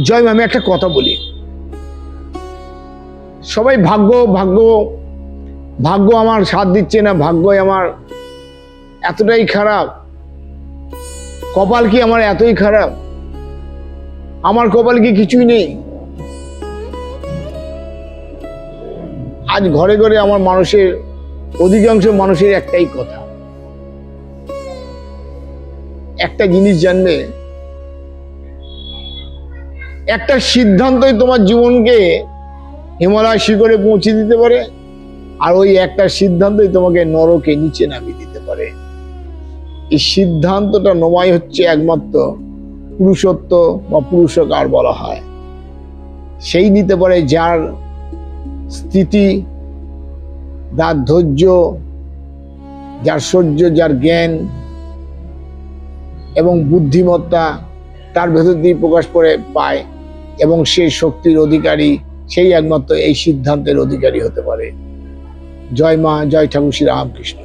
জয় মা, আমি একটা কথা বলি, সবাই ভাগ্য ভাগ্য ভাগ্য আমার সাথ দিচ্ছে না, ভাগ্য আমার এতটাই খারাপ, কপাল কি আমার এতই খারাপ, আমার কপাল কি কিছুই নেই? আজ ঘরে ঘরে আমার মানুষের, অধিকাংশ মানুষের একটাই কথা, একটা জিনিস জানবে, একটা সিদ্ধান্তই তোমার জীবনকে হিমালয় শিখরে পৌঁছে দিতে পারে, আর ওই একটা সিদ্ধান্তই তোমাকে নরকে নিচে নামিয়ে দিতে পারে। এই সিদ্ধান্তটা নেওয়াই হচ্ছে একমাত্র পুরুষত্ব বা পুরুষকার বলা হয়। সেই নিতে পারে যার স্থিতি, যার ধৈর্য, যার সহ্য, যার জ্ঞান এবং বুদ্ধিমত্তা তার ভেতর দিয়ে প্রকাশ করে পায়, এবং সেই শক্তির অধিকারী, সেই একমাত্র এই সিদ্ধান্তের অধিকারী হতে পারে। জয় মা, জয় ঠাকুর শ্রী রামকৃষ্ণ।